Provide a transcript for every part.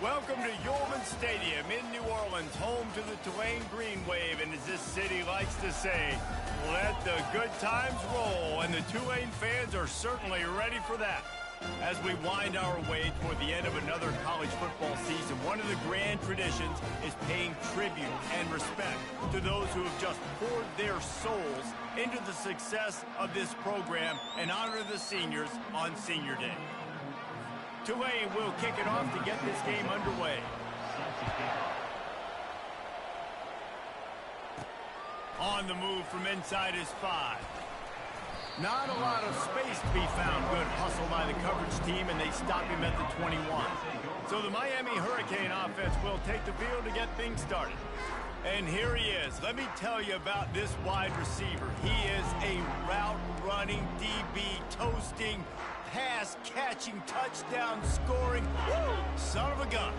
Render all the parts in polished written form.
Welcome to Yulman Stadium in New Orleans, home to the Tulane Green Wave, and as this city likes to say, let the good times roll, and the Tulane fans are certainly ready for that. As we wind our way toward the end of another college football season, one of the grand traditions is paying tribute and respect to those who have just poured their souls into the success of this program and honor the seniors on Senior Day. Tulane will kick it off to get this game underway. On the move from inside his 5. Not a lot of space to be found. Good hustle by the coverage team, and they stop him at the 21. So the Miami Hurricane offense will take the field to get things started. And here he is. Let me tell you about this wide receiver. He is a route-running DB, toasting, pass-catching, touchdown-scoring, son of a gun.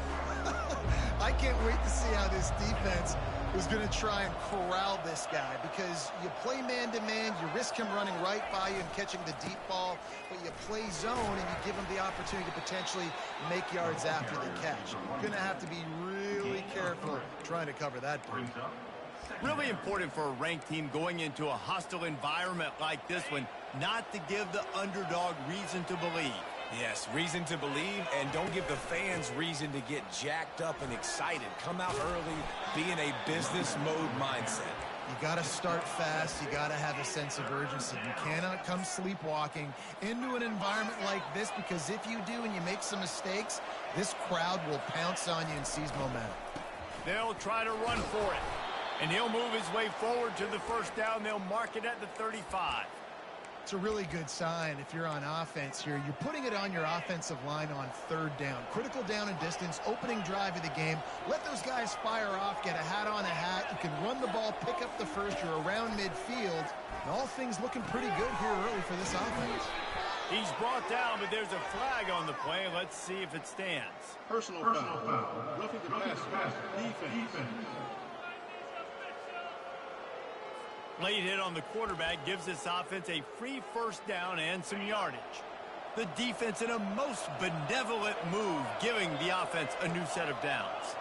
I can't wait to see how this defense is going to try and corral this guy, because you play man-to-man, you risk him running right by you and catching the deep ball, but you play zone and you give him the opportunity to potentially make yards after the catch. You're going to have to be really careful trying to cover that ball. Really important for a ranked team going into a hostile environment like this one, not to give the underdog reason to believe. Yes, reason to believe, and don't give the fans reason to get jacked up and excited. Come out early, be in a business mode mindset. You got to start fast. You got to have a sense of urgency. You cannot come sleepwalking into an environment like this, because if you do and you make some mistakes, this crowd will pounce on you and seize momentum. They'll try to run for it, and he'll move his way forward to the first down. They'll mark it at the 35. It's a really good sign if you're on offense here. You're putting it on your offensive line on third down. Critical down and distance, opening drive of the game. Let those guys fire off, get a hat on a hat. You can run the ball, pick up the first. You're around midfield. And all things looking pretty good here early for this offense. He's brought down, but there's a flag on the play. Let's see if it stands. Personal foul. Roughing the passer. Defense. Late hit on the quarterback gives this offense a free first down and some yardage. The defense in a most benevolent move, giving the offense a new set of downs.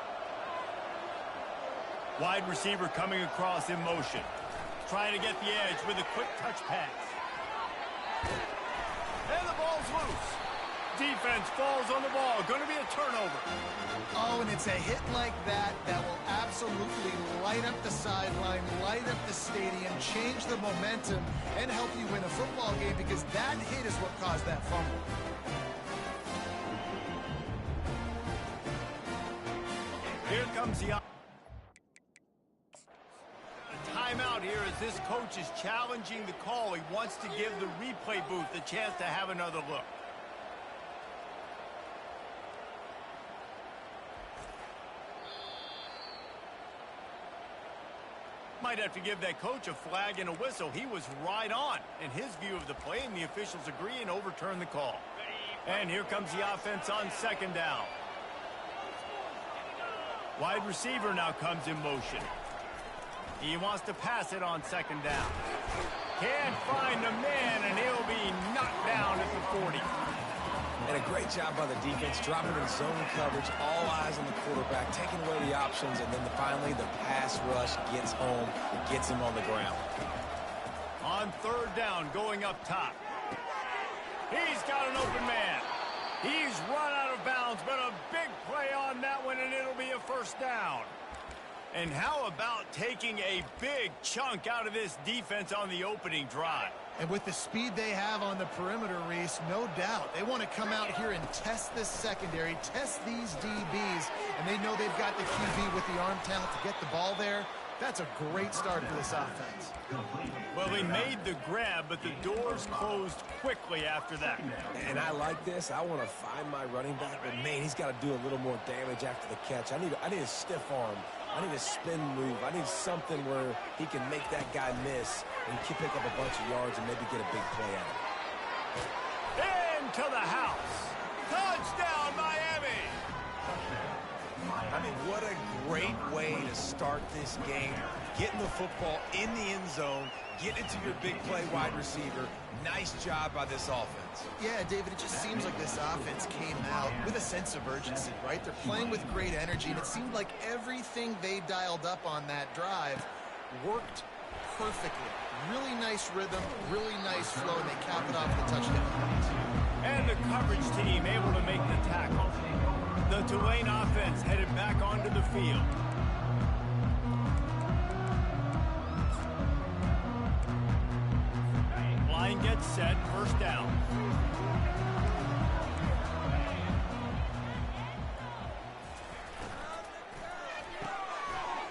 Wide receiver coming across in motion. Trying to get the edge with a quick touch pass. And the ball's loose. Defense falls on the ball. Going to be a turnover. Oh, and it's a hit like that that will absolutely light up the sideline, light up the stadium, change the momentum, and help you win a football game, because that hit is what caused that fumble. Here comes the timeout here as this coach is challenging the call. He wants to give the replay booth the chance to have another look. Might have to give that coach a flag and a whistle. He was right on in his view of the play, and the officials agree and overturn the call. And here comes the offense on second down. Wide receiver now comes in motion. He wants to pass it on second down. Can't find the man, and he'll be knocked down at the 40. And a great job by the defense, dropping in zone coverage, all eyes on the quarterback, taking away the options, and then finally the pass rush gets home and gets him on the ground. On third down, going up top. He's got an open man. He's run out of bounds, but a big play on that one, and it'll be a first down. And how about taking a big chunk out of this defense on the opening drive? And with the speed they have on the perimeter, Reese, no doubt, they want to come out here and test this secondary, test these DBs, and they know they've got the QB with the arm talent to get the ball there. That's a great start for this offense. Well, he made the grab, but the doors closed quickly after that. And I like this. I want to find my running back, but man, he's got to do a little more damage after the catch. I need a stiff arm. I need a spin move. I need something where he can make that guy miss and he can pick up a bunch of yards and maybe get a big play out of it. Into the house. Touchdown, Miami. I mean, what a great way to start this game. Getting the football in the end zone, getting it to your big play wide receiver. Nice job by this offense. Yeah, David, it just seems like this offense came out with a sense of urgency, right? They're playing with great energy, and it seemed like everything they dialed up on that drive worked perfectly. Really nice rhythm, really nice flow, and they cap it off with a touchdown. And the coverage team able to make the tackle. The Tulane offense headed back onto the field. Line gets set, first down.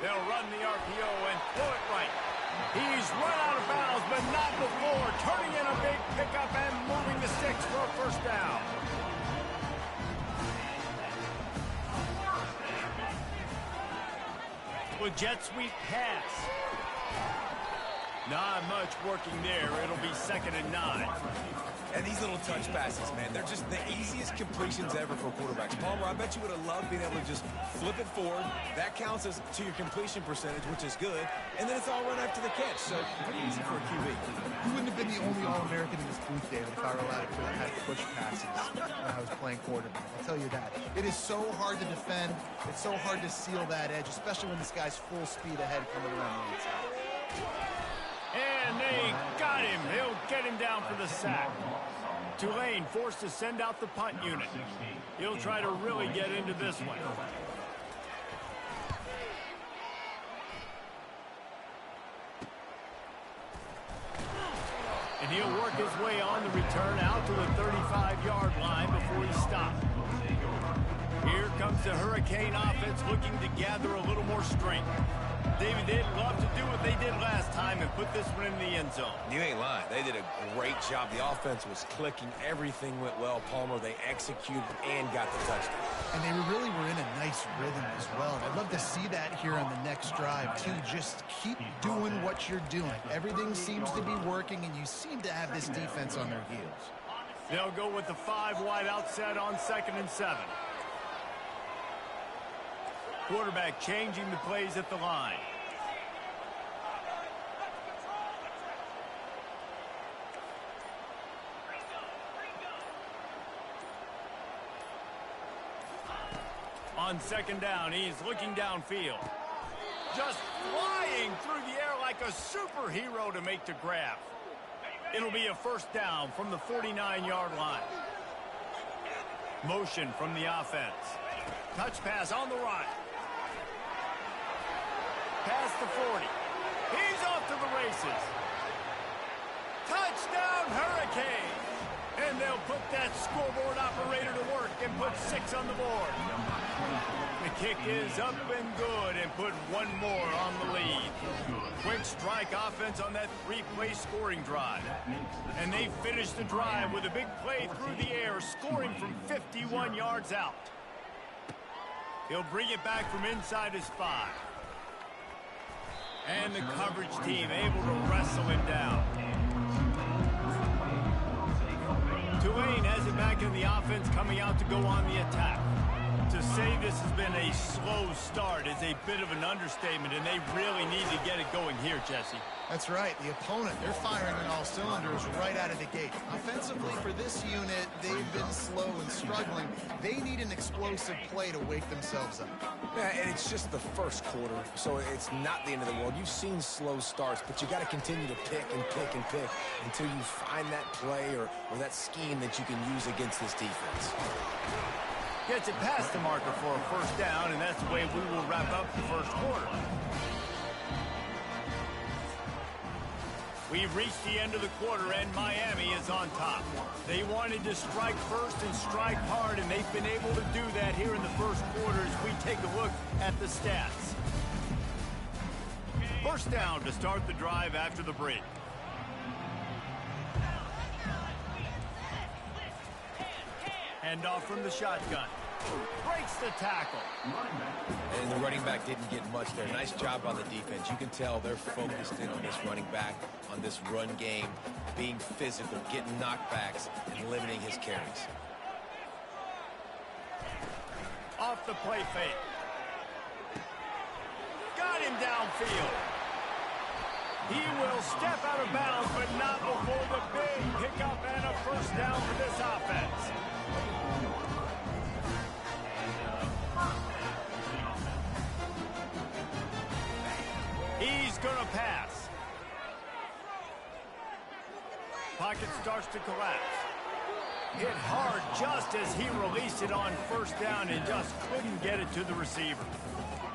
They'll run the RPO and throw it right. He's run out of bounds, but not before turning in a big pickup and moving the sticks for a first down. With jet sweep pass. Not much working there. It'll be 2nd and 9. And these little touch passes, man, they're just the easiest completions ever for quarterbacks. Palmer, I bet you would have loved being able to just flip it forward. That counts as to your completion percentage, which is good. And then it's all run after the catch, so pretty easy for a QB. You wouldn't have been the only All-American in this booth, David, if I were allowed to have push passes when I was playing quarterback. I'll tell you that. It is so hard to defend. It's so hard to seal that edge, especially when this guy's full speed ahead coming around the inside. And they got him. He'll get him down for the sack. Tulane forced to send out the punt unit. He'll try to really get into this one. And he'll work his way on the return out to the 35-yard line before he stops. Here comes the Hurricane offense looking to gather a little more strength. David, they'd love to do what they did last time and put this one in the end zone. You ain't lying. They did a great job. The offense was clicking. Everything went well. Palmer, they executed and got the touchdown. And they really were in a nice rhythm as well. I'd love to see that here on the next drive, too. Just keep doing what you're doing. Everything seems to be working, and you seem to have this defense on their heels. They'll go with the 5 wide out set on 2nd and 7. Quarterback changing the plays at the line. On 2nd down, he's looking downfield. Just flying through the air like a superhero to make the grab. It'll be a first down from the 49-yard line. Motion from the offense. Touch pass on the right. Past the 40. He's off to the races. Touchdown, Hurricane! And they'll put that scoreboard operator to work and put 6 on the board. The kick is up and good and put one more on the lead. Quick strike offense on that 3-play scoring drive. And they finish the drive with a big play through the air, scoring from 51 yards out. He'll bring it back from inside his 5. And the coverage team able to wrestle him down. Tulane has it back in the offense, coming out to go on the attack. To say this has been a slow start is a bit of an understatement, and they really need to get it going here, Jesse. That's right. The opponent, they're firing on all cylinders right out of the gate. Offensively, for this unit, they've been slow and struggling. They need an explosive play to wake themselves up. Yeah, and it's just the first quarter, so it's not the end of the world. You've seen slow starts, but you got to continue to pick and pick and pick until you find that play or that scheme that you can use against this defense. Gets it past the marker for a first down, and that's the way we will wrap up the first quarter. We've reached the end of the quarter, and Miami is on top. They wanted to strike first and strike hard, and they've been able to do that here in the first quarter as we take a look at the stats. First down to start the drive after the break. Hand off from the shotgun. Breaks the tackle. And the running back didn't get much there. Nice job on the defense. You can tell they're focused in on this running back, on this run game, being physical, getting knockbacks, and limiting his carries. Off the play fake. downfield. He will step out of bounds, but not before the big pickup and a first down for this offense. He's going to pass. Pocket starts to collapse. Hit hard just as he released it on first down and just couldn't get it to the receiver.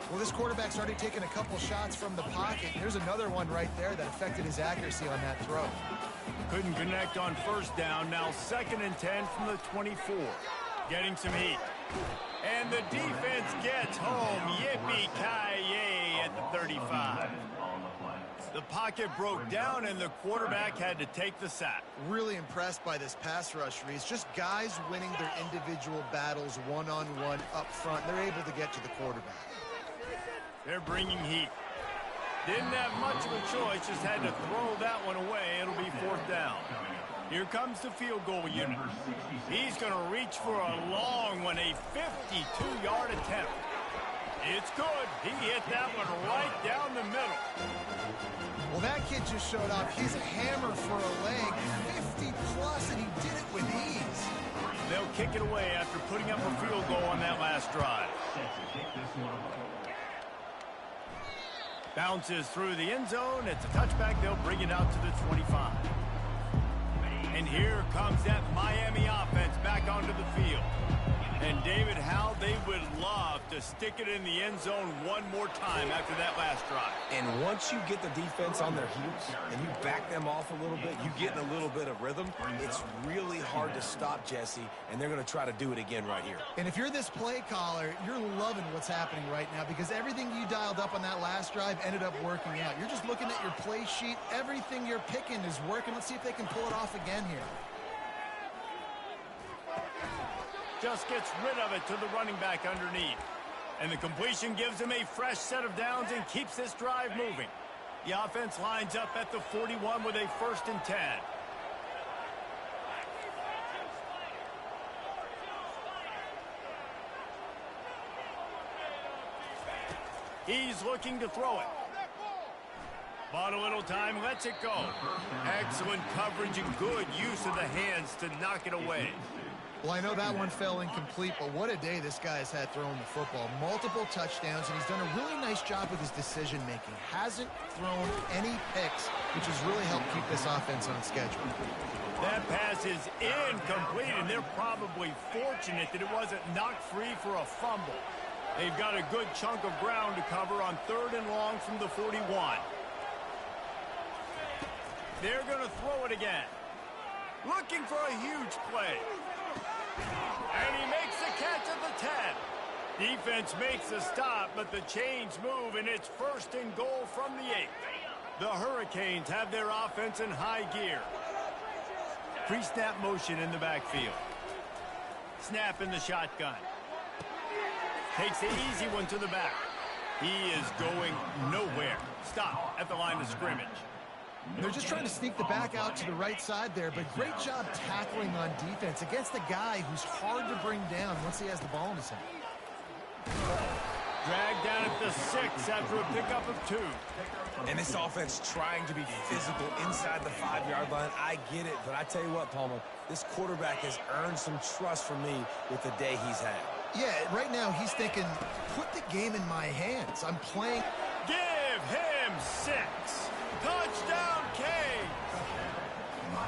Well, this quarterback's already taken a couple shots from the pocket. There's another one right there that affected his accuracy on that throw. Couldn't connect on first down. Now 2nd and 10 from the 24. Getting some heat. And the defense gets home. Yippee-ki-yay at the 35. The pocket broke down, and the quarterback had to take the sack. Really impressed by this pass rush, Reese. Just guys winning their individual battles one-on-one up front. They're able to get to the quarterback. They're bringing heat. Didn't have much of a choice, just had to throw that one away. It'll be 4th down. Here comes the field goal unit. He's going to reach for a long one, a 52-yard attempt. It's good. He hit that one right down the middle. Well, that kid just showed off. He's a hammer for a leg, 50-plus, and he did it with ease. They'll kick it away after putting up a field goal on that last drive. Bounces through the end zone. It's a touchback. They'll bring it out to the 25. And here comes that Miami offense back onto the field. And David, how they would love to stick it in the end zone one more time after that last drive. And once you get the defense on their heels and you back them off a little bit, you get in a little bit of rhythm, it's really hard to stop, Jesse, and they're going to try to do it again right here. And if you're this play caller, you're loving what's happening right now because everything you dialed up on that last drive ended up working out. You're just looking at your play sheet. Everything you're picking is working. Let's see if they can pull it off again here. Just gets rid of it to the running back underneath. And the completion gives him a fresh set of downs and keeps this drive moving. The offense lines up at the 41 with a 1st and 10. He's looking to throw it. Bought a little time, lets it go. Excellent coverage and good use of the hands to knock it away. Well, I know that one fell incomplete, but what a day this guy has had throwing the football. Multiple touchdowns, and he's done a really nice job with his decision-making. Hasn't thrown any picks, which has really helped keep this offense on schedule. That pass is incomplete, and they're probably fortunate that it wasn't knocked free for a fumble. They've got a good chunk of ground to cover on 3rd and long from the 41. They're going to throw it again. Looking for a huge play. And he makes the catch at the 10. Defense makes the stop, but the chains move, and it's 1st and goal from the 8. The Hurricanes have their offense in high gear. Pre-snap motion in the backfield. Snap in the shotgun. Takes the easy one to the back. He is going nowhere. Stop at the line of scrimmage. They're just trying to sneak the back out to the right side there, but great job tackling on defense against a guy who's hard to bring down once he has the ball in his hand. Dragged down at the 6 after a pickup of 2. And this offense trying to be physical inside the 5-yard line. I get it, but I tell you what, Palmer, this quarterback has earned some trust from me with the day he's had. Yeah, right now he's thinking, put the game in my hands. I'm playing. Give him 6. Touchdown, Canes!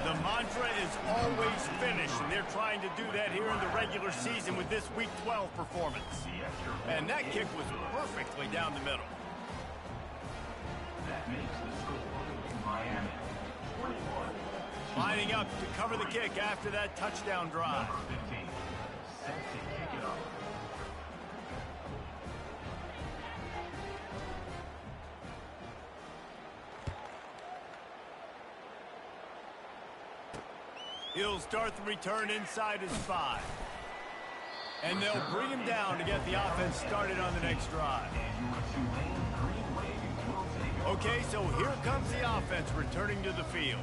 The mantra is always finish, and they're trying to do that here in the regular season with this Week 12 performance. And that kick was perfectly down the middle. That makes the score Miami 21. Lining up to cover the kick after that touchdown drive. Number 15, set to kick it off. He'll start the return inside his 5. And they'll bring him down to get the offense started on the next drive. Okay, so here comes the offense returning to the field.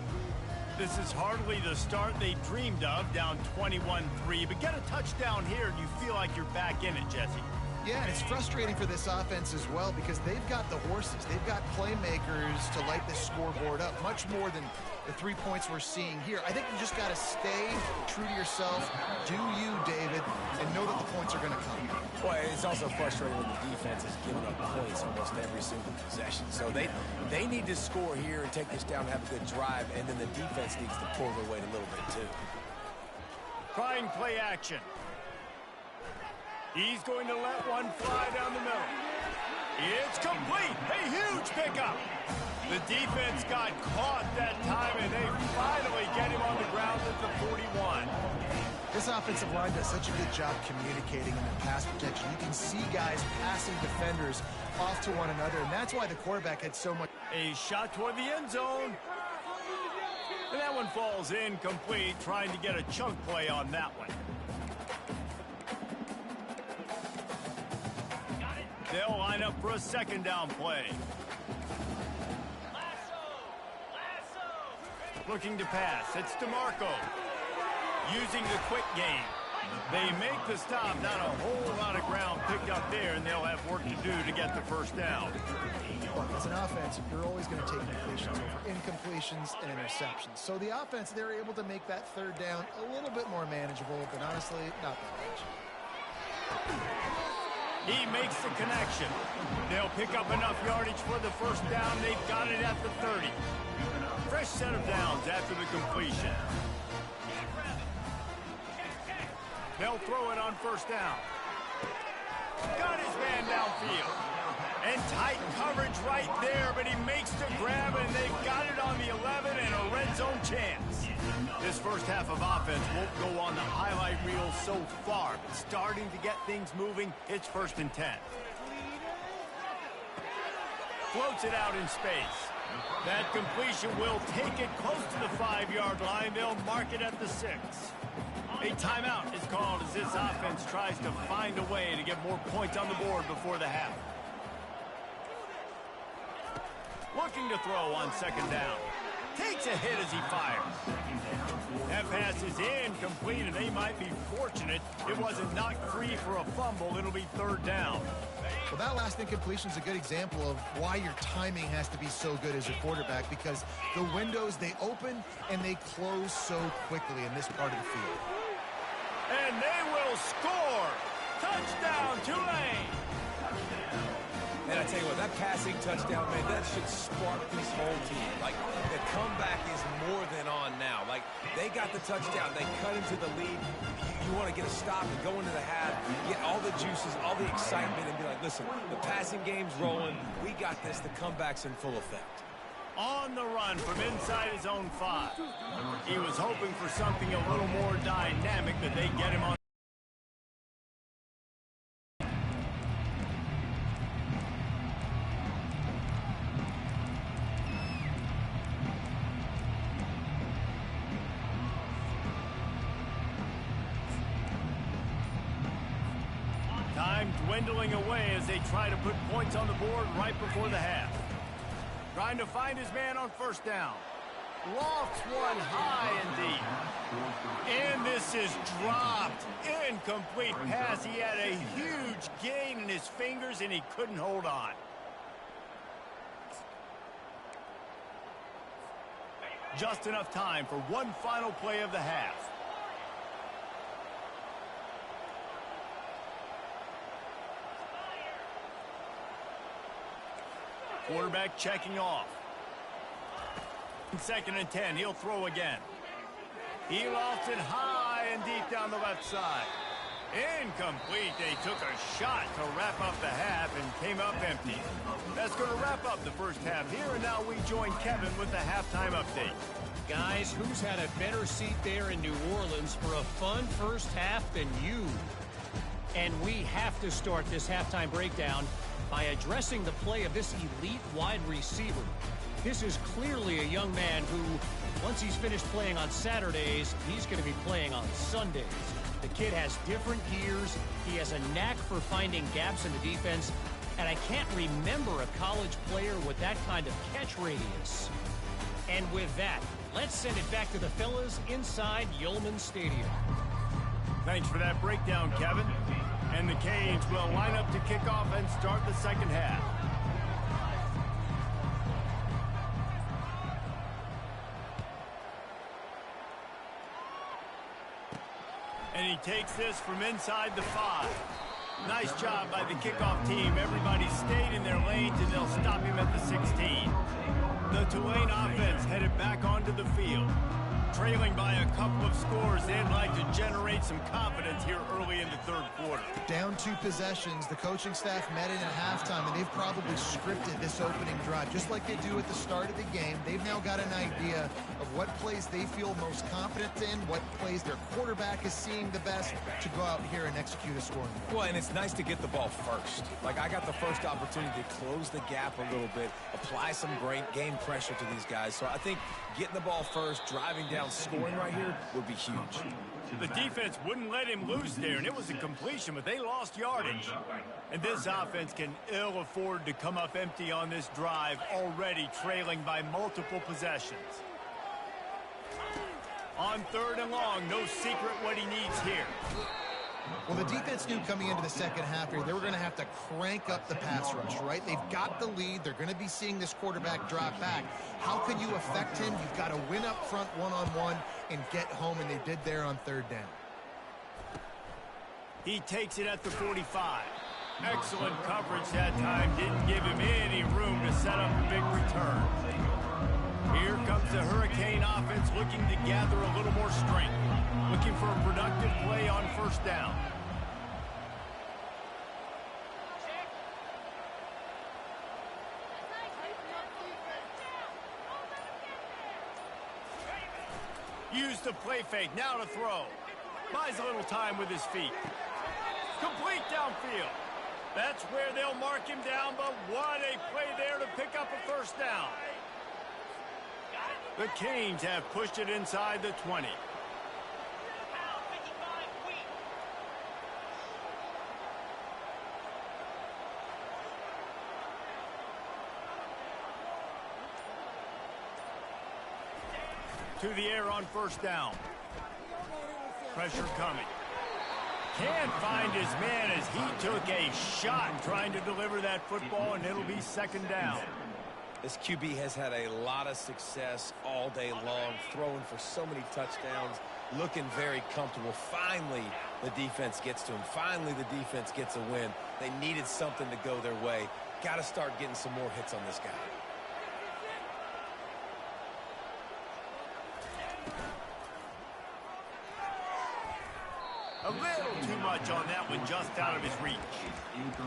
This is hardly the start they dreamed of, down 21-3. But get a touchdown here and you feel like you're back in it, Jesse. Yeah, and it's frustrating for this offense as well because they've got the horses. They've got playmakers to light this scoreboard up, much more than the 3 points we're seeing here. I think you just got to stay true to yourself, do you, David, and know that the points are going to come. Well, it's also frustrating when the defense is giving up points almost every single possession. So they need to score here and take this down and have a good drive, and then the defense needs to pull their weight a little bit too. Trying play action. He's going to let one fly down the middle. It's complete. A huge pickup. The defense got caught that time, and they finally get him on the ground at the 41. This offensive line does such a good job communicating in their pass protection. You can see guys passing defenders off to one another, and that's why the quarterback had so much. A shot toward the end zone. And that one falls incomplete, trying to get a chunk play on that one. They'll line up for a second down play. Looking to pass. It's DeMarco. Using the quick game. They make the stop. Not a whole lot of ground picked up there, and they'll have work to do to get the first down. Look, as an offense, you're always going to take completions over incompletions and interceptions. So the offense, they're able to make that third down a little bit more manageable, but honestly, not that much. He makes the connection. They'll pick up enough yardage for the first down. They've got it at the 30. Fresh set of downs after the completion. They'll throw it on first down. Got his man downfield. And tight coverage right there, but he makes the grab, and they've got it on the 11 and a red zone chance. This first half of offense won't go on the highlight reel so far, but starting to get things moving. It's 1st and 10. Floats it out in space. That completion will take it close to the 5-yard line. They'll mark it at the 6. A timeout is called as this offense tries to find a way to get more points on the board before the half. Looking to throw on second down. Takes a hit as he fires. That pass is incomplete, and they might be fortunate it wasn't knocked free for a fumble. It'll be 3rd down. Well, that last incompletion is a good example of why your timing has to be so good as a quarterback, because the windows, they open and they close so quickly in this part of the field. And they will score. Touchdown, Tulane. And I tell you what, that passing touchdown, man, that should spark this whole team. Like, the comeback is more than on now. Like, they got the touchdown. They cut into the lead. You want to get a stop and go into the half, get all the juices, all the excitement, and be like, listen, the passing game's rolling. We got this. The comeback's in full effect. On the run from inside his own 5. He was hoping for something a little more dynamic, but they get him on. Time dwindling away as they try to put points on the board right before the half. Trying to find his man on first down. Lofts one high and deep. And this is dropped. Incomplete pass. He had a huge gain in his fingers, and he couldn't hold on. Just enough time for one final play of the half. Quarterback checking off. 2nd and 10. He'll throw again. He lofts it high and deep down the left side. Incomplete. They took a shot to wrap up the half and came up empty. That's going to wrap up the first half here, and now we join Kevin with the halftime update. Guys, who's had a better seat there in New Orleans for a fun first half than you? And we have to start this halftime breakdown by addressing the play of this elite wide receiver. This is clearly a young man who, once he's finished playing on Saturdays, he's going to be playing on Sundays. The kid has different gears. He has a knack for finding gaps in the defense. And I can't remember a college player with that kind of catch radius. And with that, let's send it back to the fellas inside Yulman Stadium. Thanks for that breakdown, Kevin. And the Canes will line up to kick off and start the second half. And he takes this from inside the 5. Nice job by the kickoff team. Everybody stayed in their lanes, and they'll stop him at the 16. The Tulane offense headed back onto the field. Trailing by a couple of scores, they'd like to generate some confidence here early in the third quarter. Down 2 possessions, the coaching staff met in at halftime, and they've probably scripted this opening drive. Just like they do at the start of the game, they've now got an idea of what plays they feel most confident in, what plays their quarterback is seeing the best to go out here and execute a scoring drive. Well, and it's nice to get the ball first. Like, I got the first opportunity to close the gap a little bit, apply some great game pressure to these guys. So I think getting the ball first, driving down, scoring right here would be huge. The defense wouldn't let him loose there, and it was a completion, but they lost yardage. And this offense can ill afford to come up empty on this drive, already trailing by multiple possessions. On 3rd and long, no secret what he needs here. Well, the defense knew coming into the second half here, they were going to have to crank up the pass rush, right? They've got the lead. They're going to be seeing this quarterback drop back. How can you affect him? You've got to win up front one-on-one and get home, and they did there on 3rd down. He takes it at the 45. Excellent coverage that time. Didn't give him any room to set up a big return. Here comes the Hurricane offense looking to gather a little more strength. Looking for a productive play on 1st down. Use the play fake, now to throw. Buys a little time with his feet. Complete downfield. That's where they'll mark him down, but what a play there to pick up a 1st down. The Canes have pushed it inside the 20. To the air on 1st down. Pressure coming. Can't find his man as he took a shot trying to deliver that football, and it'll be 2nd down. This QB has had a lot of success all day long, throwing for so many touchdowns, looking very comfortable. Finally, the defense gets to him. Finally, the defense gets a win. They needed something to go their way. Got to start getting some more hits on this guy. A little too much on that one, just out of his reach.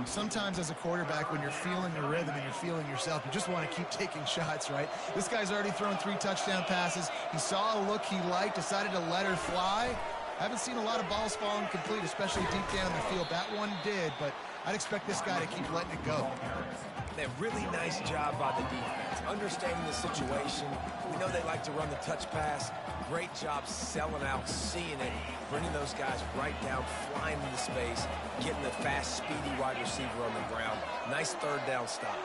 Sometimes as a quarterback, when you're feeling the rhythm and you're feeling yourself, you just want to keep taking shots, right? This guy's already thrown 3 touchdown passes. He saw a look he liked, decided to let her fly. Haven't seen a lot of balls falling complete, especially deep down the field. That one did, but I'd expect this guy to keep letting it go. A really nice job by the defense, understanding the situation. We know they like to run the touch pass. Great job selling out, seeing it, bringing those guys right down, flying into space, getting the fast, speedy wide receiver on the ground. Nice 3rd down stop.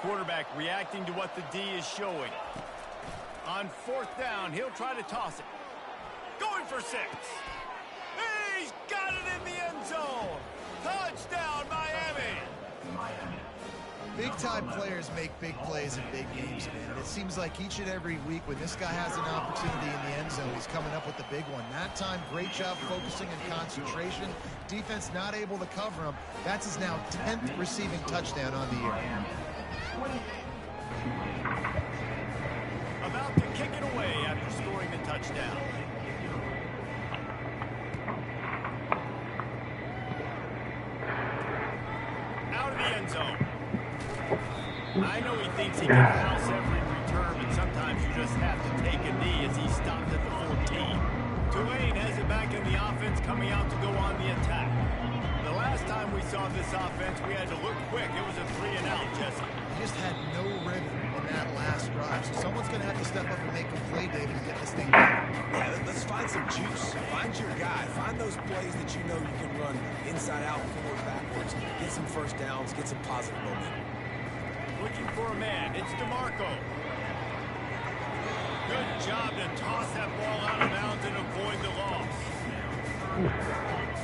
Quarterback reacting to what the D is showing. On 4th down, he'll try to toss it. Going for 6. He's got it in the end zone. Touchdown, Miami. Big-time players make big plays in big games, man. It seems like each and every week when this guy has an opportunity in the end zone, he's coming up with the big one. That time, great job focusing and concentration. Defense not able to cover him. That's his now 10th receiving touchdown on the year. About to kick it away after scoring the touchdown. Out of the end zone. I know he thinks he can house every return, but sometimes you just have to take a knee as he stopped at the 14. Tulane has it back in the offense, coming out to go on the attack. The last time we saw this offense, we had to look quick. It was a 3-and-out, Jesse. He just had no rhythm on that last drive, so someone's going to have to step up and make a play, David, and get this thing going. Yeah, let's find some juice. Find your guy. Find those plays that you know you can run inside out, forward, backwards. Get some 1st downs. Get some positive momentum. Looking for a man. It's DeMarco. Good job to toss that ball out of bounds and avoid the loss.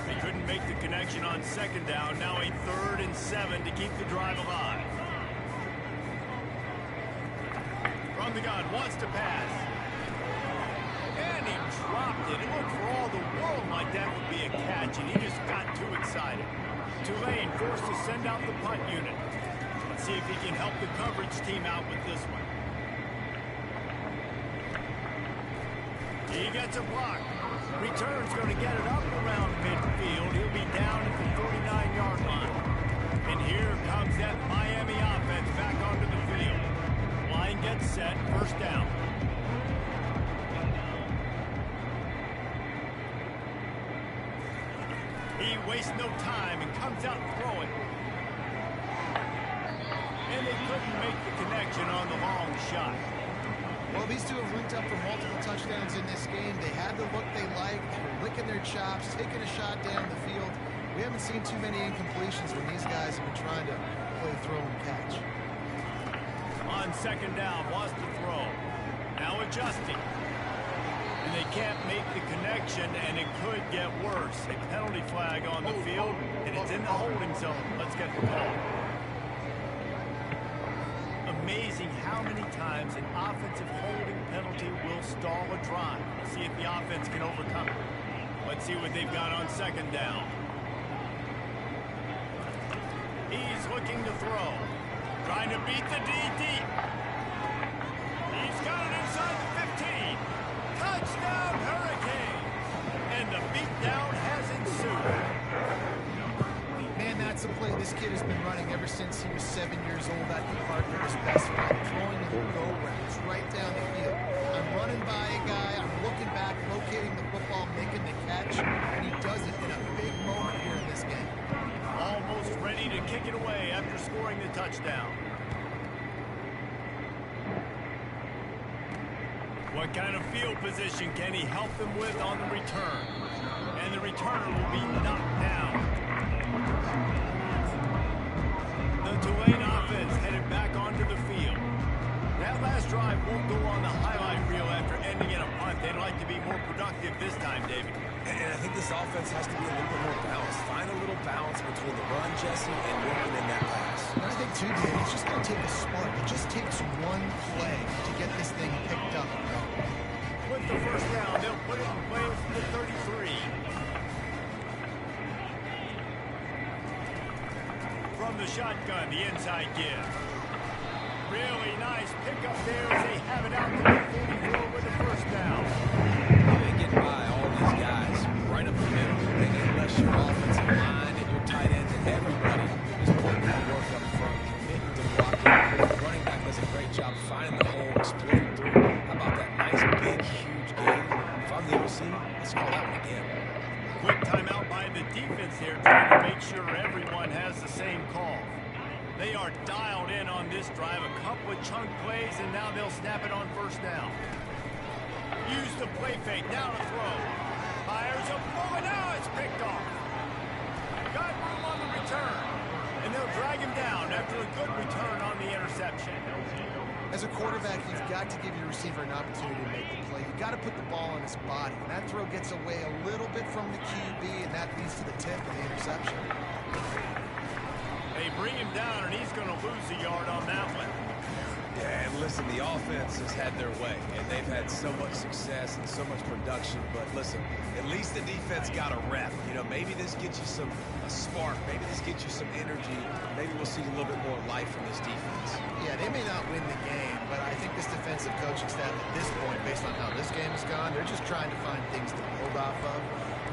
They couldn't make the connection on second down. Now a 3rd and 7 to keep the drive alive. From the gun, wants to pass. And he dropped it. It looked for all the world like that would be a catch, and he just got too excited. Tulane forced to send out the punt unit. Let's see if he can help the coverage team out with this one. He gets a block. Return's going to get it up around midfield. He'll be down at the 49-yard line. And here comes that Miami offense back onto the field. Line gets set, 1st down. He wastes no time and comes out throwing. And they couldn't make the connection on the long shot. Well, these two have linked up for multiple touchdowns in this game. They had the look they liked. They were licking their chops, taking a shot down the field. We haven't seen too many incompletions when these guys have been trying to play throw and catch. On 2nd down, wants to throw. Now adjusting. And they can't make the connection, and it could get worse. A penalty flag on the field, and it's in the holding zone. Let's get the call. Amazing how many times an offensive holding penalty will stall a drive. Let's see if the offense can overcome it. Let's see what they've got on 2nd down. He's looking to throw. Trying to beat the D deep. He's got it inside the 15. Touchdown, Hurricane! And the beatdown has ensued. Man, that's a play this kid has been running ever since he was 7 years old at the park with his best friend, throwing in go routes right down the field. I'm running by a guy, I'm looking back, locating the football, making the catch, and he does it in a big moment here in this game. Almost ready to kick it away after scoring the touchdown. What kind of field position can he help them with on the return? And the returner will be knocked down. The Tulane offense headed back onto the field. That last drive won't go on the highlight reel after ending in a punt. They'd like to be more productive this time, David. And I think this offense has to be a little bit more balanced. Find a little balance between the run, Jesse, and working in that pass. I think, too, Dave, it's just going to take a spark. It just takes one play to get this thing picked up. With the 1st down, they'll put it in play from the 33. From the shotgun, the inside give. Really nice pickup there as they have it out to the 44 with the 1st down. They get by all these guys right up the middle. They unless your offensive line and your tight end and everybody is putting that work up front, committing to blocking. The running back does a great job finding the hole, exploring through. How about that nice, big, huge game? If I'm the OC, let's call that one again. Quick timeout by the defense here, trying to make sure everyone has the same call. They are dialed in on this drive, a couple of chunk plays, and now they'll snap it on 1st down. Use the play fake, now to throw. Fires a bullet, now it's picked off. Got room on the return, and they'll drag him down after a good return on the interception. As a quarterback, you've got to give your receiver an opportunity to make the play. You've got to put the ball on his body. And that throw gets away a little bit from the QB, and that leads to the tip of the interception. They bring him down, and he's going to lose a yard on that one. Yeah, and listen, the offense has had their way, and they've had so much success and so much production. But listen, at least the defense got a rep. You know, maybe this gets you a spark. Maybe this gets you some energy. Maybe we'll see a little bit more life from this defense. Yeah, they may not win the game, but I think this defensive coaching staff at this point, based on how this game has gone, they're just trying to find things to build off of.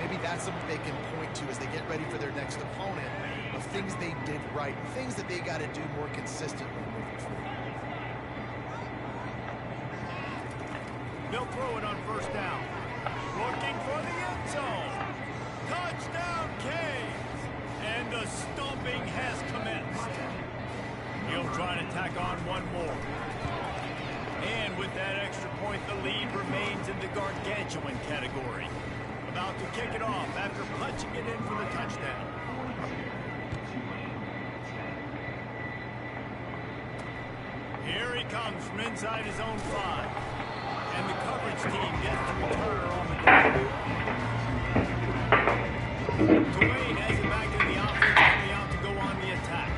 Maybe that's something they can point to as they get ready for their next opponent, of things they did right, things that they got to do more consistently moving forward. They'll throw it on 1st down. Looking for the end zone. Touchdown, Canes! And the stomping has commenced. He'll try to tack on one more. And with that extra point, the lead remains in the gargantuan category. About to kick it off after punching it in for the touchdown. Here he comes from inside his own 5. And the coverage team gets the returner on the ground. Tulane has it back in the offense, coming out to go on the attack.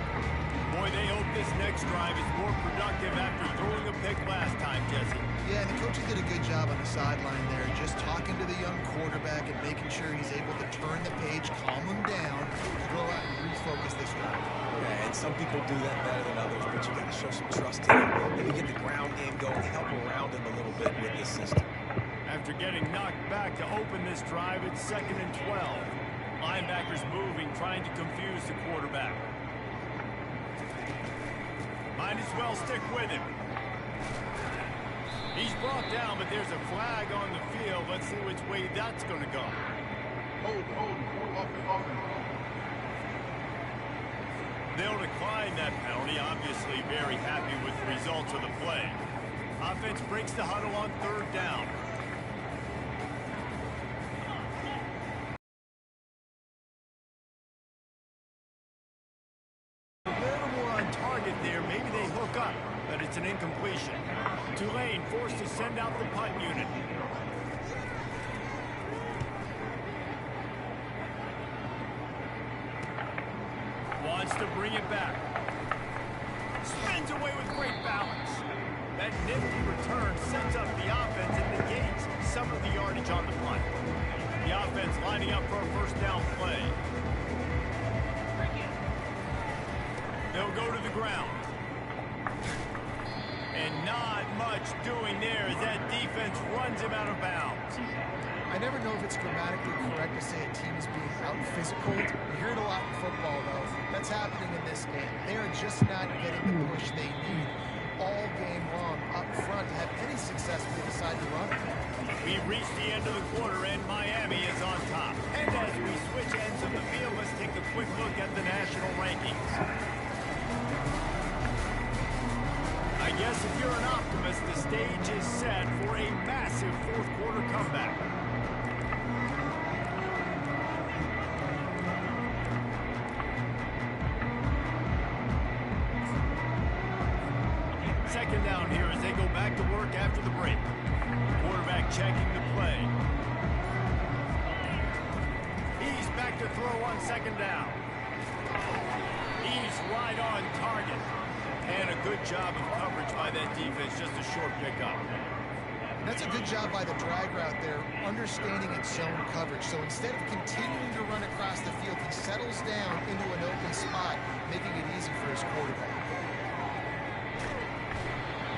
Boy, they hope this next drive is more productive after throwing a pick last time, Jesse. Yeah, and the coaches did a good job on the sideline there, just talking to the young quarterback and making sure he's able to turn the page, calm him down, go out and refocus this drive. Yeah, and some people do that better than others, but you got to show some trust in him. Maybe get the ground game going, help around him a little bit with this system. After getting knocked back to open this drive, it's 2nd and 12. Linebackers moving, trying to confuse the quarterback. Might as well stick with him. He's brought down, but there's a flag on the field. Let's see which way that's going to go. Hold, offense. They'll decline that penalty, obviously very happy with the results of the play. Offense breaks the huddle on 3rd down. A little more on target there. Maybe they hook up, but it's an incompletion. Tulane forced to send out the punt unit. Wants to bring it back. Spins away with great balance. That nifty return sets up the offense and negates some of the yardage on the punt. The offense lining up for a 1st down play. They'll go to the ground. And not much doing there as that defense runs him out of bounds. I never know if it's grammatically correct to say a team is being out-physical. You hear it a lot in football, though. That's happening in this game. They are just not getting the push they need all game long up front to have any success if they decide to run it. We reached the end of the quarter, and Miami is on top. And as we switch ends of the field, let's take a quick look at the national rankings. I guess if you're an optimist, the stage is set for a massive 4th quarter comeback. Second down here as they go back to work after the break. Quarterback checking the play. He's back to throw on 2nd down. He's right on target. And a good job of coverage by that defense, just a short pickup. That's a good job by the drag route there, understanding its zone coverage. So instead of continuing to run across the field, he settles down into an open spot, making it easy for his quarterback.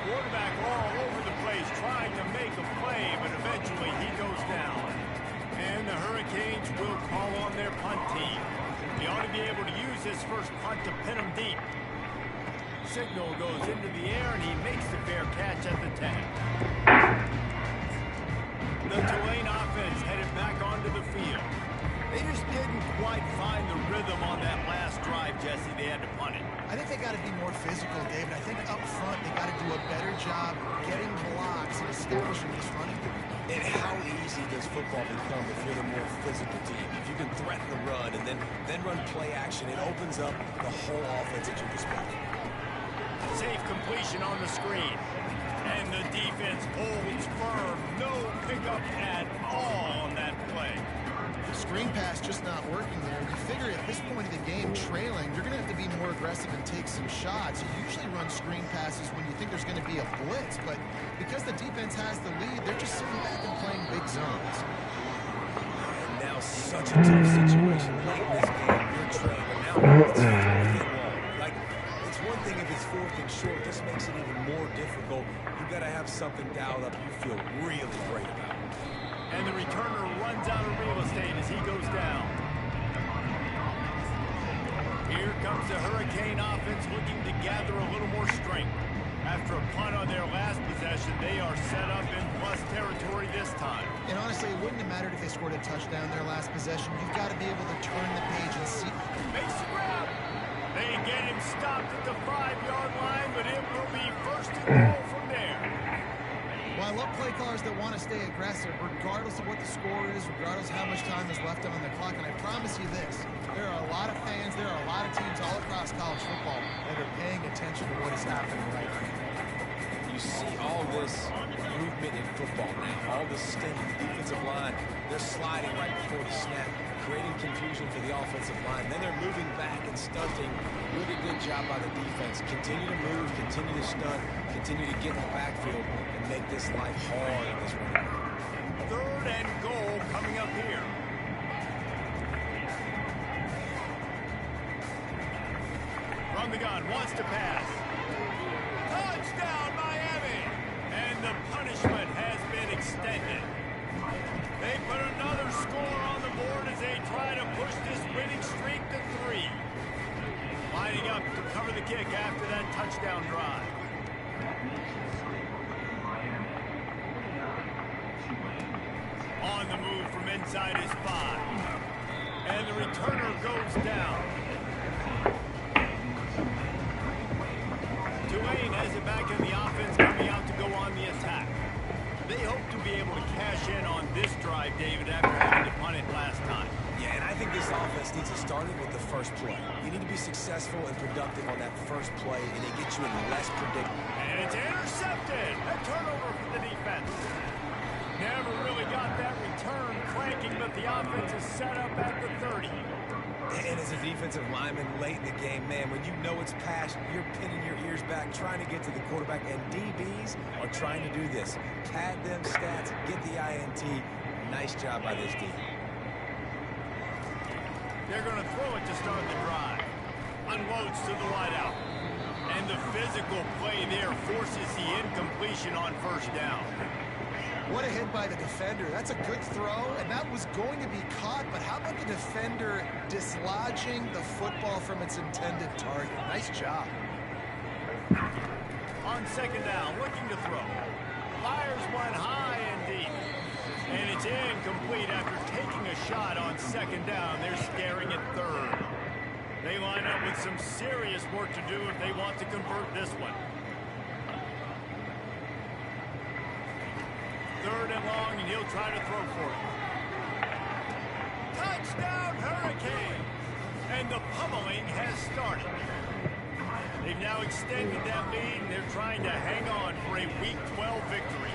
Quarterback all over the place, trying to make a play, but eventually he goes down. And the Hurricanes will call on their punt team. They ought to be able to use this first punt to pin them deep. Signal goes into the air, and he makes the fair catch at the 10. The Tulane offense headed back onto the field. They just didn't quite find the rhythm on that last drive, Jesse. They had to punt it. I think they got to be more physical, David. I think up front they got to do a better job getting blocks and establishing this running game. And how easy does football become if you're the more physical team? If you can threaten the run and then run play action, it opens up the whole offense at your disposal. Safe completion on the screen. And the defense holds firm. No pickup at all on that play. The screen pass just not working there. You figure at this point of the game, trailing, you're going to have to be more aggressive and take some shots. You usually run screen passes when you think there's going to be a blitz, but because the defense has the lead, they're just sitting back and playing big zones. And now such a tough situation. Late in this game, you're trailing, but now it's 4th and long. Like, it's one thing if it's 4th and short. This makes it even more difficult. You've got to have something dialed up you feel really great about. And the returner runs out of real estate as he goes down. Here comes the Hurricane offense looking to gather a little more strength. After a punt on their last possession, they are set up in plus territory this time. And honestly, it wouldn't have mattered if they scored a touchdown their last possession. You've got to be able to turn the page and see. Makes the grab. They get him stopped at the 5-yard line, but it will be 1st and goal from there. Well, I love play callers that want to stay aggressive, regardless of what the score is, regardless of how much time is left on the clock. And I promise you this, there are a lot of fans, there are a lot of teams all across college football that are paying attention to what is happening right now. you see all this movement in football now. All the stink, the defensive line, they're sliding right before the snap, creating confusion for the offensive line. Then they're moving back and stunting. Really good job by the defense. Continue to move, continue to stunt, continue to get in the backfield and make this life hard in this running back. 3rd and goal coming up here. From the gun, wants to pass. Touchdown, Miami! And the punishment has been extended. They put another score on the board as they try to push this winning streak to 3. Lining up to cover the kick after that touchdown drive. On the move from inside his 5. And the returner goes down. Tulane has it back in the offense, coming out to go on the attack. They hope to be able to cash in on this drive, David, after having to punt it last time. Yeah, and I think this offense needs to start it with the first play. You need to be successful and productive on that first play, and it gets you in less predictable. And it's intercepted. A turnover for the defense. Never really got that return cranking, but the offense is set up at the 30. And as a defensive lineman late in the game, man, when you know it's past, you're pinning your ears back, trying to get to the quarterback, and DBs are trying to do this. Pad them stats, get the INT. Nice job by this D. They're going to throw it to start the drive. Unloads to the wideout. And the physical play there forces the incompletion on 1st down. What a hit by the defender. That's a good throw, and that was going to be caught, but how about the defender dislodging the football from its intended target? Nice job. On 2nd down, looking to throw. Fires one high and deep. And it's incomplete after taking a shot on 2nd down. They're staring at 3rd. They line up with some serious work to do if they want to convert this one. 3rd and long, and he'll try to throw for it. Touchdown, Hurricane! And the pummeling has started. They've now extended that lead, and they're trying to hang on for a Week 12 victory.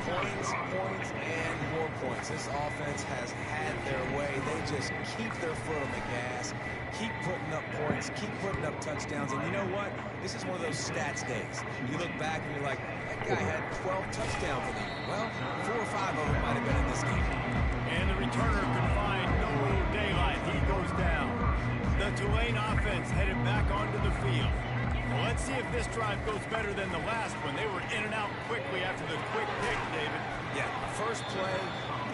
Points, and more points. This offense has had their way. They just keep their foot on the gas, keep putting up points, keep putting up touchdowns. And you know what? This is one of those stats days. You look back and you're like, that guy had 12 touchdowns in him. Well, 4 or 5 of them might have been in this game. And the returner can find no daylight. He goes down. The Tulane offense headed back onto the field. Well, let's see if this drive goes better than the last one. They were in and out quickly after the quick pick, David. Yeah, first play,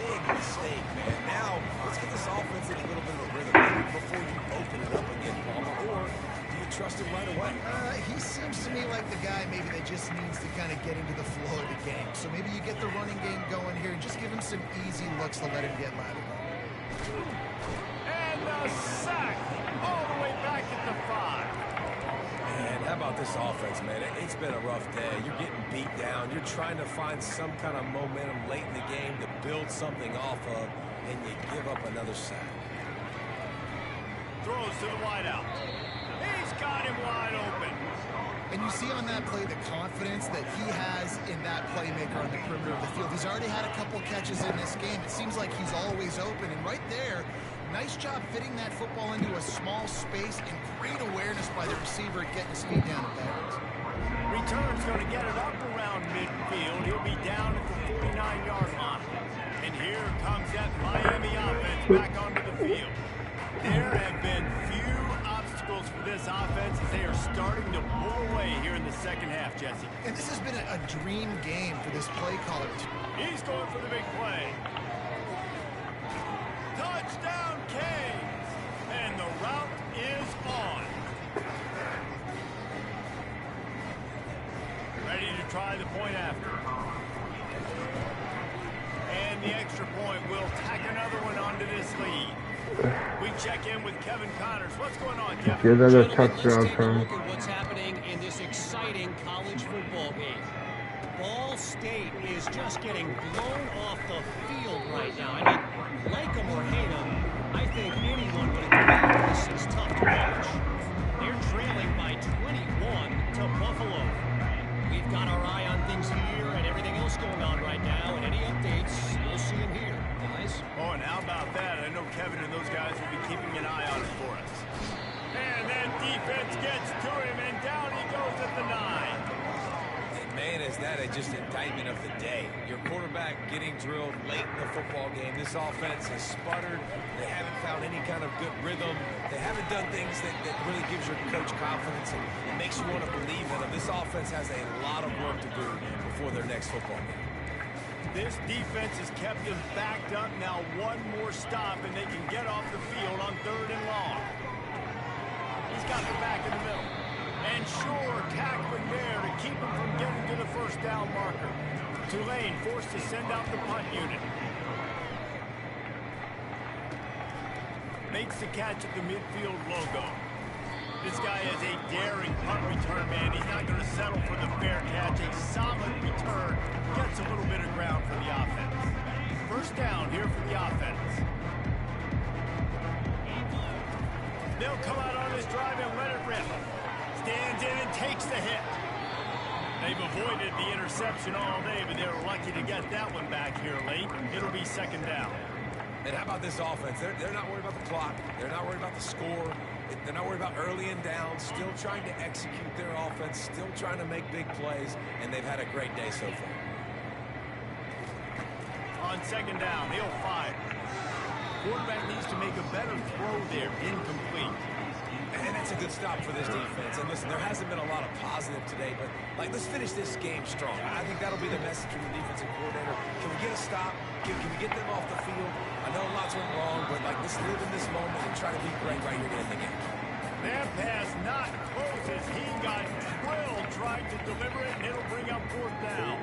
big mistake, man. Now, let's get this offense in a little bit of a rhythm before you open it up again, Palmer. Or do you trust him right away? He seems to me like the guy maybe that just needs to kind of get into the flow of the game. So maybe you get the running game going here and just give him some easy looks to let him get lateral. And the sack all the way back at the 5. Man, how about this offense, man? It's been a rough day. You're getting beat down. You're trying to find some kind of momentum late in the game to build something off of, and you give up another sack. Throws to the wideout. He's got him wide open. And you see on that play the confidence that he has in that playmaker on the perimeter of the field. He's already had a couple catches in this game. It seems like he's always open. And right there, nice job fitting that football into a small space and great awareness by the receiver at getting his feet down the bounds. Return's going to get it up around midfield. He'll be down at the 49-yard line. And here comes that Miami offense back onto the field. There have been few obstacles for this offense as they are starting to pull away here in the second half, Jesse. And this has been a dream game for this play caller. He's going for the big play. Touchdown, Canes! And the route is on. Ready to try the point after. And the extra point will tack another one onto this lead. We check in with Kevin Connors. What's going on, Kevin? Let's Let's take take a from. look at what's happening in this exciting college football game. Ball State is just getting blown off the field right now. I mean, like them or hate them, I think anyone would agree this is tough to watch. They're trailing by 21 to Buffalo. We've got our gets to him, and down he goes at the 9. And man, is that just an indictment of the day. Your quarterback getting drilled late in the football game. This offense has sputtered. They haven't found any kind of good rhythm. They haven't done things that really gives your coach confidence and it makes you want to believe in them. This offense has a lot of work to do before their next football game. This defense has kept them backed up. Now one more stop, and they can get off the field on 3rd and long. He's got the back in the middle. And Shore tackling there to keep him from getting to the first down marker. Tulane forced to send out the punt unit. Makes the catch at the midfield logo. This guy is a daring punt return man. He's not going to settle for the fair catch. A solid return. Gets a little bit of ground for the offense. First down here for the offense. They'll come out on this drive and let it rip. Stands in and takes the hit. They've avoided the interception all day, but they were lucky to get that one back here late. It'll be 2nd down. And how about this offense? They're not worried about the clock. They're not worried about the score. They're not worried about early and down. Still trying to execute their offense. Still trying to make big plays. And they've had a great day so far. On 2nd down, he'll fire. Quarterback needs to make a better throw there. Incomplete. And that's a good stop for this defense. And listen, there hasn't been a lot of positive today, but let's finish this game strong. I think that'll be the message from the defensive coordinator. Can we get a stop? Can we get them off the field? I know lots went wrong, but let's live in this moment and try to be great right here to end the game. That pass not close as he got drilled trying to deliver it, and it'll bring up 4th down.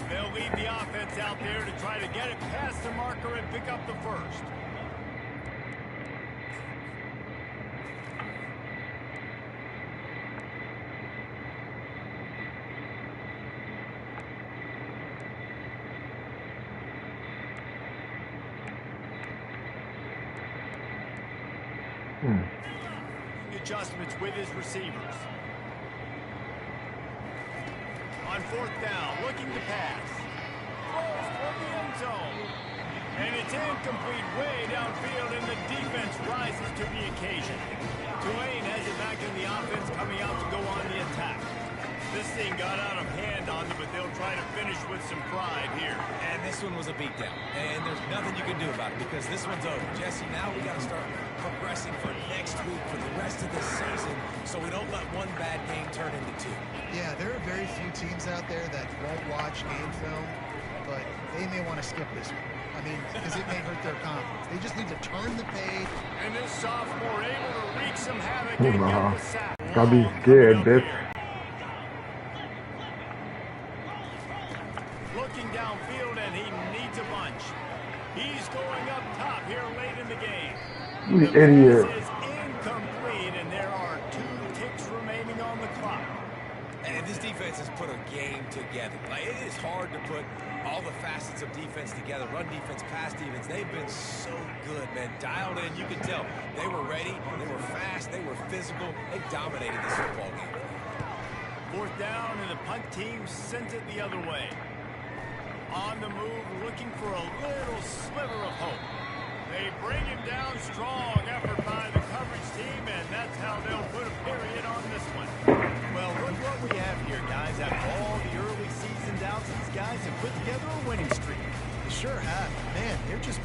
They'll leave the offense out there to try to get it past the marker and pick up the first. Adjustments with his receivers. On 4th down, looking to pass. Throws for the end zone. And it's incomplete way downfield, and the defense rises to the occasion. Tulane has it back in the offense, coming out to go on the attack. This thing got out of hand on them, but they'll try to finish with some pride here. And this one was a beatdown. And there's nothing you can do about it because this one's over. Jesse, now we got to start progressing for next week, for the rest of this season, so we don't let one bad game turn into 2. Yeah, there are very few teams out there that won't watch game film, but they may want to skip this one. I mean, because it may hurt their confidence. They just need to turn the page. And this sophomore able to wreak some havoc and get the sack. Gotta be scared, bitch. Looking downfield, and he needs a bunch. He's going up top here late in the game. You The idiot. pass is incomplete, and there are 2 ticks remaining on the clock. And this defense has put a game together. It is hard to put all the facets of defense together. Run defense, pass defense. They've been so good, man. Dialed in, you can tell. They were ready. They were fast. They were physical. They dominated this football game. 4th down, and the punt team sends it the other way. On the move, looking for a little sliver of hope. They bring him down. Strong effort by the coverage team, and that's how they'll put a period on this one. Well, look what we have here, guys. After all the early season doubts, these guys have put together a winning streak. They sure have. Man, they're just